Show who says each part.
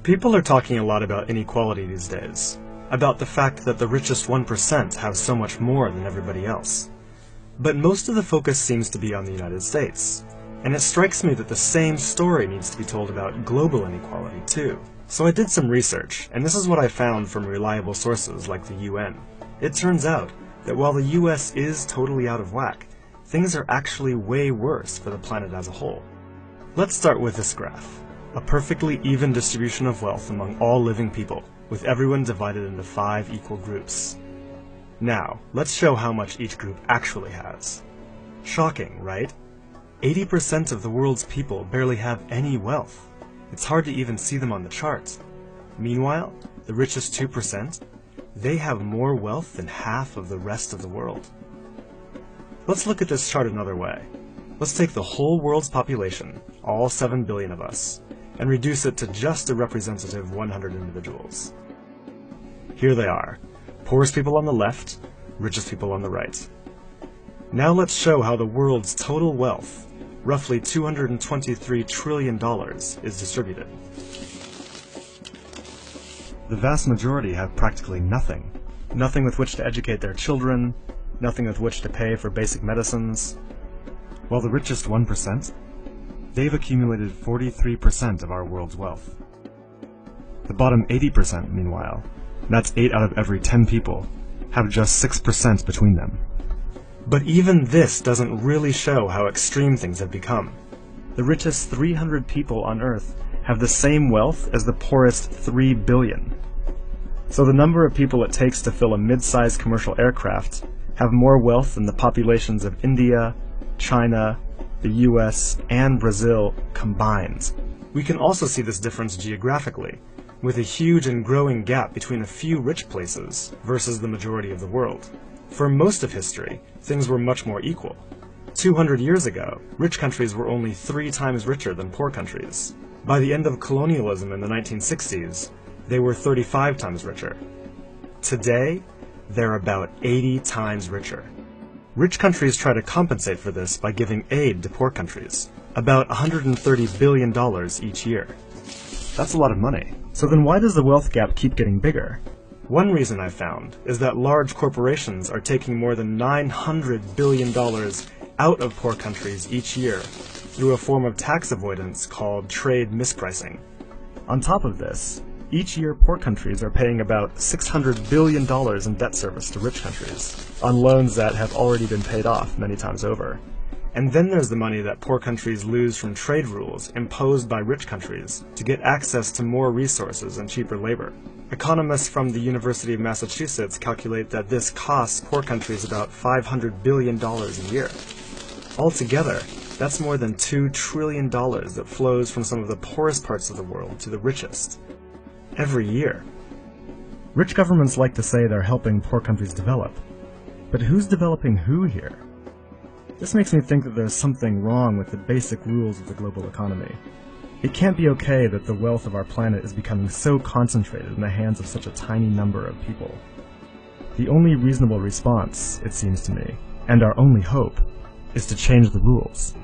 Speaker 1: People are talking a lot about inequality these days, about the fact that the richest 1% have so much more than everybody else. But most of the focus seems to be on the United States, and it strikes me that the same story needs to be told about global inequality too. So I did some research, and this is what I found from reliable sources like the UN. It turns out that while the US is totally out of whack, things are actually way worse for the planet as a whole. Let's start with this graph. A perfectly even distribution of wealth among all living people, with everyone divided into 5 equal groups. Now, let's show how much each group actually has. Shocking, right? 80% of the world's people barely have any wealth. It's hard to even see them on the charts. Meanwhile, the richest 2%, they have more wealth than half of the rest of the world. Let's look at this chart another way. Let's take the whole world's population, all 7 billion of us, and reduce it to just a representative 100 individuals. Here they are, poorest people on the left, richest people on the right. Now let's show how the world's total wealth, roughly $223 trillion, is distributed. The vast majority have practically nothing. Nothing with which to educate their children, nothing with which to pay for basic medicines. While the richest 1%, they've accumulated 43% of our world's wealth. The bottom 80%, meanwhile, that's 8 out of every 10 people, have just 6% between them. But even this doesn't really show how extreme things have become. The richest 300 people on Earth have the same wealth as the poorest 3 billion. So the number of people it takes to fill a mid-sized commercial aircraft have more wealth than the populations of India, China, the US, and Brazil combined. We can also see this difference geographically, with a huge and growing gap between a few rich places versus the majority of the world. For most of history, things were much more equal. 200 years ago, rich countries were only 3 times richer than poor countries. By the end of colonialism in the 1960s, they were 35 times richer. Today, they're about 80 times richer. Rich countries try to compensate for this by giving aid to poor countries, about $130 billion each year. That's a lot of money. So then why does the wealth gap keep getting bigger? One reason I've found is that large corporations are taking more than $900 billion out of poor countries each year through a form of tax avoidance called trade mispricing. On top of this, each year poor countries are paying about $600 billion in debt service to rich countries, on loans that have already been paid off many times over. And then there's the money that poor countries lose from trade rules imposed by rich countries to get access to more resources and cheaper labor. Economists from the University of Massachusetts calculate that this costs poor countries about $500 billion a year. Altogether, that's more than $2 trillion that flows from some of the poorest parts of the world to the richest. Every year. Rich governments like to say they're helping poor countries develop. But who's developing who here? This makes me think that there's something wrong with the basic rules of the global economy. It can't be okay that the wealth of our planet is becoming so concentrated in the hands of such a tiny number of people. The only reasonable response, it seems to me, and our only hope, is to change the rules.